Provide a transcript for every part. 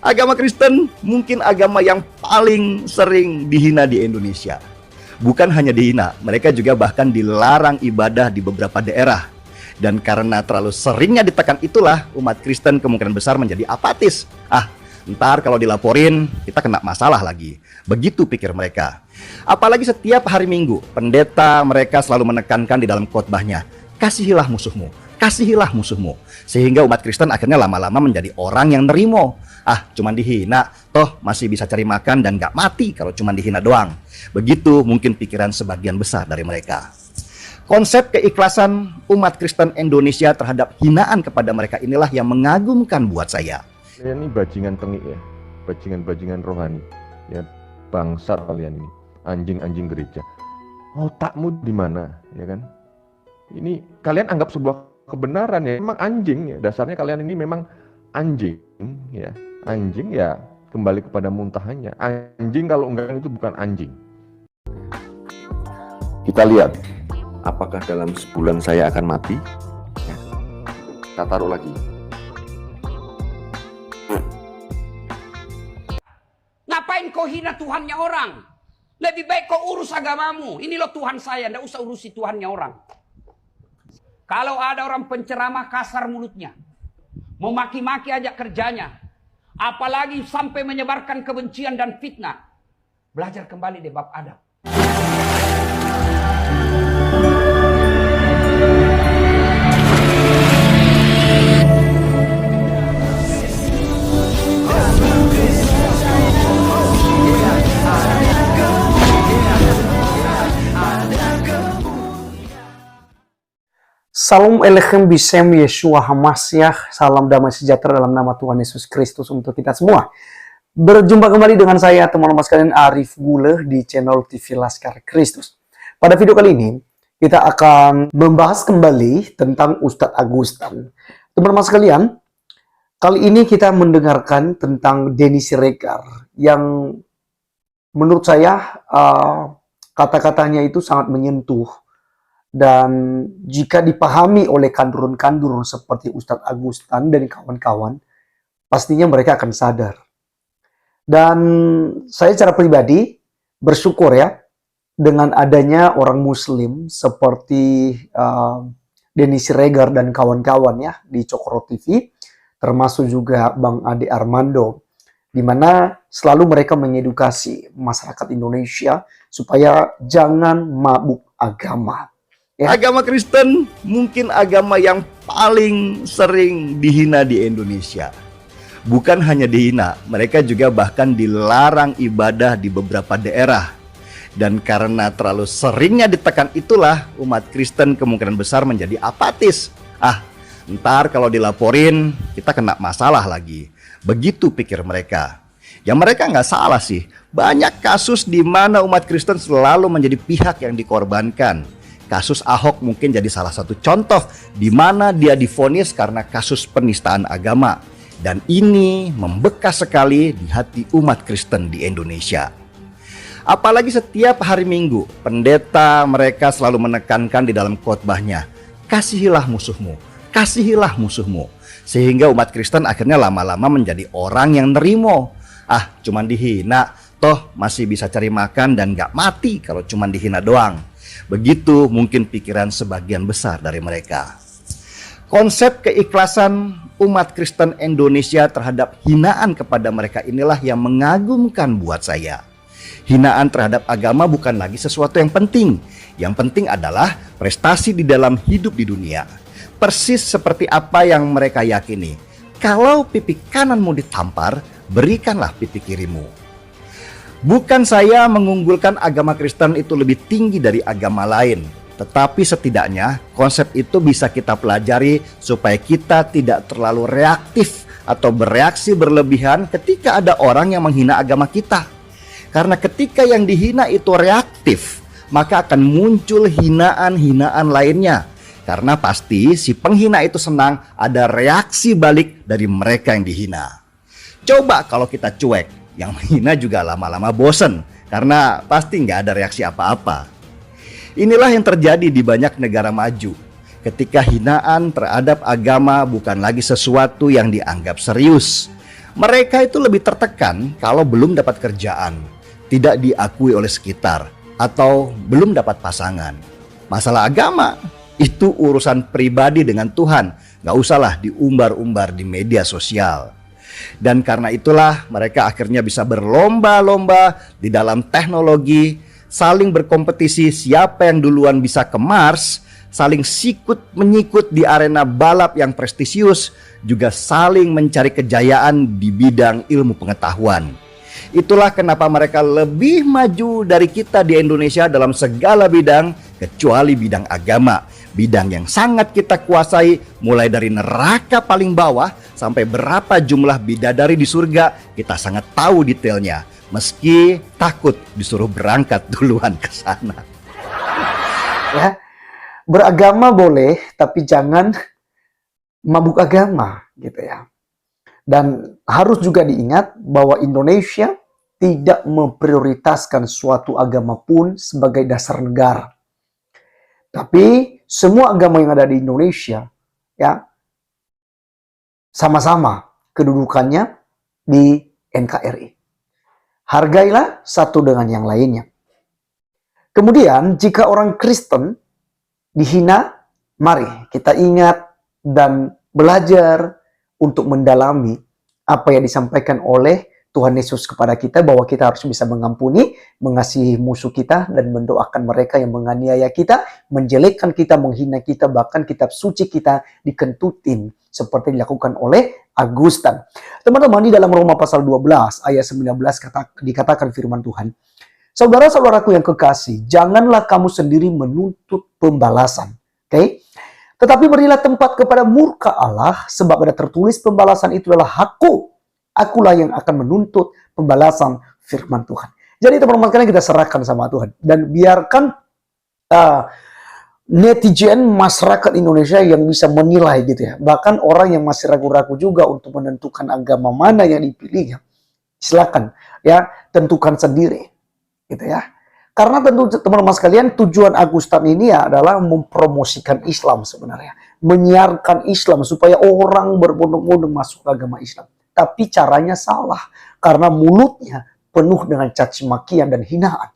Agama Kristen mungkin agama yang paling sering dihina di Indonesia. Bukan hanya dihina, mereka juga bahkan dilarang ibadah di beberapa daerah. Dan karena terlalu seringnya ditekan itulah umat Kristen kemungkinan besar menjadi apatis. Ntar kalau dilaporin kita kena masalah lagi. Begitu pikir mereka. Apalagi setiap hari Minggu pendeta mereka selalu menekankan di dalam khotbahnya, kasihilah musuhmu, kasihilah musuhmu. Sehingga umat Kristen akhirnya lama-lama menjadi orang yang nerimo. Cuman dihina, toh masih bisa cari makan dan gak mati kalau cuman dihina doang. Begitu mungkin pikiran sebagian besar dari mereka. Konsep keikhlasan umat Kristen Indonesia terhadap hinaan kepada mereka inilah yang mengagumkan buat saya. Kalian ini bajingan tengik ya, bajingan-bajingan rohani. Ya, bangsa kalian ini, anjing-anjing gereja. Otakmu di mana, ya kan? Ini kalian anggap sebuah kebenaran ya, memang anjing ya. Dasarnya kalian ini memang anjing ya. Anjing ya kembali kepada muntahannya. Anjing kalau enggak itu bukan anjing. Kita lihat apakah dalam sebulan saya akan mati. Kita taruh lagi. Ngapain kau hina Tuhannya orang? Lebih baik kau urus agamamu. Ini loh Tuhan saya, ndak usah urusi Tuhannya orang. Kalau ada orang penceramah kasar mulutnya, memaki-maki aja kerjanya, apalagi sampai menyebarkan kebencian dan fitnah, belajar kembali deh bab adab. Salam Elechem Bisem Yeshua Hamasyah. Salam damai sejahtera dalam nama Tuhan Yesus Kristus untuk kita semua. Berjumpa kembali dengan saya teman-teman sekalian, Arif Guleh di channel TV Laskar Kristus. Pada video kali ini kita akan membahas kembali tentang Ustadz Agustan. Teman-teman sekalian, kali ini kita mendengarkan tentang Denny Siregar yang menurut saya kata-katanya itu sangat menyentuh. Dan jika dipahami oleh kandurun-kandurun seperti Ustadz Agustan dan kawan-kawan, pastinya mereka akan sadar. Dan saya secara pribadi bersyukur ya, dengan adanya orang Muslim seperti Denny Siregar dan kawan-kawan ya di Cokro TV, termasuk juga Bang Ade Armando, di mana selalu mereka mengedukasi masyarakat Indonesia supaya jangan mabuk agama. Agama Kristen mungkin agama yang paling sering dihina di Indonesia. Bukan hanya dihina, mereka juga bahkan dilarang ibadah di beberapa daerah. Dan karena terlalu seringnya ditekan itulah umat Kristen kemungkinan besar menjadi apatis. Ntar kalau dilaporin kita kena masalah lagi. Begitu pikir mereka. Ya mereka nggak salah sih. Banyak kasus di mana umat Kristen selalu menjadi pihak yang dikorbankan. Kasus Ahok mungkin jadi salah satu contoh di mana dia divonis karena kasus penistaan agama. Dan ini membekas sekali di hati umat Kristen di Indonesia. Apalagi setiap hari Minggu pendeta mereka selalu menekankan di dalam khotbahnya, kasihilah musuhmu, kasihilah musuhmu. Sehingga umat Kristen akhirnya lama-lama menjadi orang yang nerimo. Cuman dihina, toh masih bisa cari makan dan gak mati kalau cuman dihina doang. Begitu mungkin pikiran sebagian besar dari mereka. Konsep keikhlasan umat Kristen Indonesia terhadap hinaan kepada mereka inilah yang mengagumkan buat saya. Hinaan terhadap agama bukan lagi sesuatu yang penting. Yang penting adalah prestasi di dalam hidup di dunia. Persis seperti apa yang mereka yakini. Kalau pipi kananmu ditampar, berikanlah pipi kirimu. Bukan saya mengunggulkan agama Kristen itu lebih tinggi dari agama lain. Tetapi setidaknya konsep itu bisa kita pelajari supaya kita tidak terlalu reaktif atau bereaksi berlebihan ketika ada orang yang menghina agama kita. Karena ketika yang dihina itu reaktif, maka akan muncul hinaan-hinaan lainnya. Karena pasti si penghina itu senang ada reaksi balik dari mereka yang dihina. Coba kalau kita cuek, yang menghina juga lama-lama bosen karena pasti nggak ada reaksi apa-apa. Inilah yang terjadi di banyak negara maju. Ketika hinaan terhadap agama bukan lagi sesuatu yang dianggap serius, Mereka itu lebih tertekan kalau belum dapat kerjaan, tidak diakui oleh sekitar, atau belum dapat pasangan. Masalah agama itu urusan pribadi dengan Tuhan, gak usahlah diumbar-umbar di media sosial. Dan karena itulah mereka akhirnya bisa berlomba-lomba di dalam teknologi, saling berkompetisi siapa yang duluan bisa ke Mars, saling sikut-menyikut di arena balap yang prestisius, juga saling mencari kejayaan di bidang ilmu pengetahuan. Itulah kenapa mereka lebih maju dari kita di Indonesia dalam segala bidang, kecuali bidang agama. Bidang yang sangat kita kuasai, mulai dari neraka paling bawah sampai berapa jumlah bidadari di surga, kita sangat tahu detailnya. Meski takut disuruh berangkat duluan ke sana. Ya, beragama boleh, tapi jangan mabuk agama, gitu ya. Dan harus juga diingat bahwa Indonesia tidak memprioritaskan suatu agama pun sebagai dasar negara. Tapi semua agama yang ada di Indonesia ya sama-sama kedudukannya di NKRI. Hargailah satu dengan yang lainnya. Kemudian jika orang Kristen dihina, mari kita ingat dan belajar untuk mendalami apa yang disampaikan oleh Tuhan Yesus kepada kita, bahwa kita harus bisa mengampuni, mengasihi musuh kita, dan mendoakan mereka yang menganiaya kita, menjelekkan kita, menghina kita, bahkan kitab suci kita dikentutin seperti dilakukan oleh Agustan. Teman-teman, di dalam Roma pasal 12 ayat 19 dikatakan firman Tuhan, saudara-saudaraku yang kekasih, janganlah kamu sendiri menuntut pembalasan. Oke? Tetapi berilah tempat kepada murka Allah, sebab ada tertulis pembalasan itu adalah hakku. Akulah yang akan menuntut pembalasan, firman Tuhan. Jadi teman-teman sekalian, kita serahkan sama Tuhan. Dan biarkan netizen masyarakat Indonesia yang bisa menilai gitu ya. Bahkan orang yang masih ragu-ragu juga untuk menentukan agama mana yang dipilih. Silakan ya, tentukan sendiri. Gitu ya. Karena tentu teman-teman sekalian, tujuan Agustan ini adalah mempromosikan Islam sebenarnya. Menyiarkan Islam supaya orang berbondong-bondong masuk ke agama Islam. Tapi caranya salah, karena mulutnya penuh dengan caci makian dan hinaan.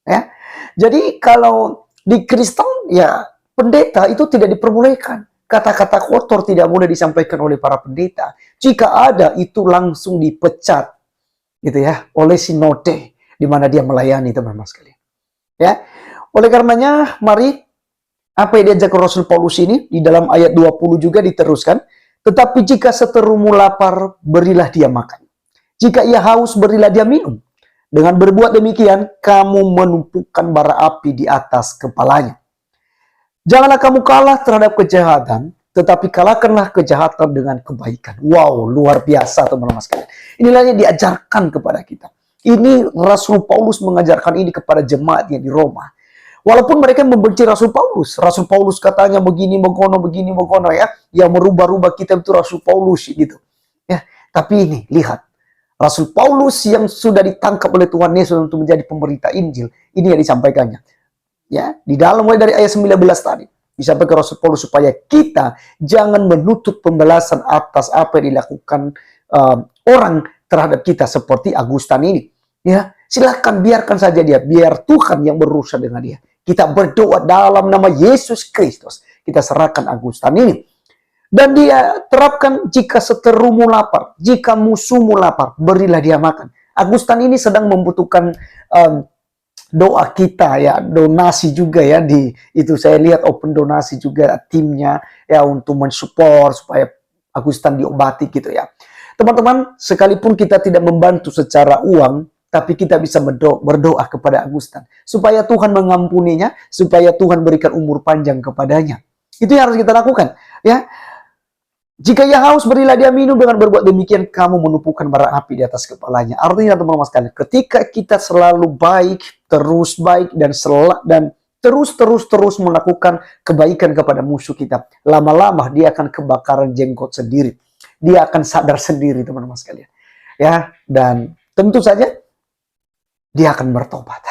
Ya. Jadi kalau di Kristen, ya pendeta itu tidak diperbolehkan. Kata-kata kotor tidak boleh disampaikan oleh para pendeta. Jika ada, itu langsung dipecat, gitu ya, oleh sinode di mana dia melayani, teman-teman sekalian. Ya, oleh karenanya, mari apa yang diajak Rasul Paulus ini di dalam ayat 20 juga diteruskan. Tetapi jika seterumu lapar, berilah dia makan. Jika ia haus, berilah dia minum. Dengan berbuat demikian, kamu menumpukan bara api di atas kepalanya. Janganlah kamu kalah terhadap kejahatan, tetapi kalahkanlah kejahatan dengan kebaikan. Wow, luar biasa teman-teman sekalian. Inilah yang diajarkan kepada kita. Ini Rasul Paulus mengajarkan ini kepada jemaatnya di Roma. Walaupun mereka membenci Rasul Paulus katanya begini, begono ya, yang merubah-rubah kitab itu Rasul Paulus gitu. Ya, tapi ini lihat, Rasul Paulus yang sudah ditangkap oleh Tuhan Yesus untuk menjadi pemberita Injil, ini yang disampaikannya. Ya, di dalam mulai dari ayat 19 tadi disampaikan Rasul Paulus supaya kita jangan menuntut pembalasan atas apa yang dilakukan orang terhadap kita seperti Agustan ini. Ya, silakan biarkan saja dia, biar Tuhan yang berurusan dengan dia. Kita berdoa dalam nama Yesus Kristus. Kita serahkan Agustan ini. Dan dia terapkan, jika seterumu lapar, jika musuhmu lapar, berilah dia makan. Agustan ini sedang membutuhkan doa kita ya, donasi juga ya, di itu saya lihat open donasi juga timnya ya untuk mensupport supaya Agustan diobati gitu ya. Teman-teman, sekalipun kita tidak membantu secara uang, tapi kita bisa berdoa kepada Agustan supaya Tuhan mengampuninya, supaya Tuhan berikan umur panjang kepadanya. Itu yang harus kita lakukan, ya. Jika ia haus, berilah dia minum. Dengan berbuat demikian, kamu menumpukan bara api di atas kepalanya. Artinya, teman-teman sekalian, ketika kita selalu baik, terus baik dan terus melakukan kebaikan kepada musuh kita, lama-lama dia akan kebakaran jenggot sendiri. Dia akan sadar sendiri, teman-teman sekalian. Ya, dan tentu saja dia akan bertobat.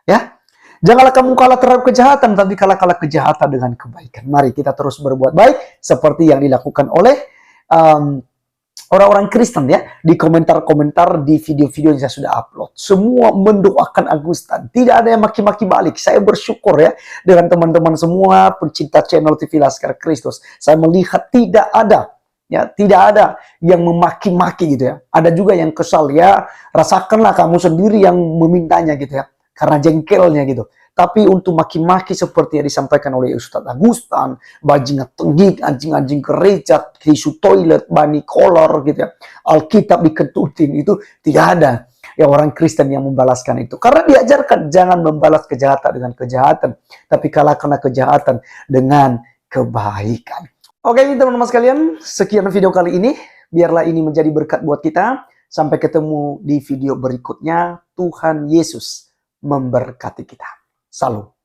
Ya, janganlah kamu kalah terhadap kejahatan, tapi kalah kejahatan dengan kebaikan. Mari kita terus berbuat baik seperti yang dilakukan oleh orang-orang Kristen ya, di komentar-komentar di video-video yang saya sudah upload, semua mendoakan Agustan. Tidak ada yang maki-maki balik. Saya bersyukur ya dengan teman-teman semua pencinta channel TV Laskar Kristus. Saya melihat tidak ada yang memaki-maki gitu ya. Ada juga yang kesal ya, rasakanlah kamu sendiri yang memintanya gitu ya, karena jengkelnya gitu. Tapi untuk maki-maki seperti yang disampaikan oleh Ustadz Agustan, bajingan tengik, anjing-anjing gereja, tisu toilet, bani kolor gitu ya, Alkitab dikentutin, itu tidak ada ya orang Kristen yang membalaskan itu. Karena diajarkan jangan membalas kejahatan dengan kejahatan, tapi kalahkanlah kejahatan dengan kebaikan. Oke teman-teman sekalian, sekian video kali ini. Biarlah ini menjadi berkat buat kita. Sampai ketemu di video berikutnya. Tuhan Yesus memberkati kita. Salam.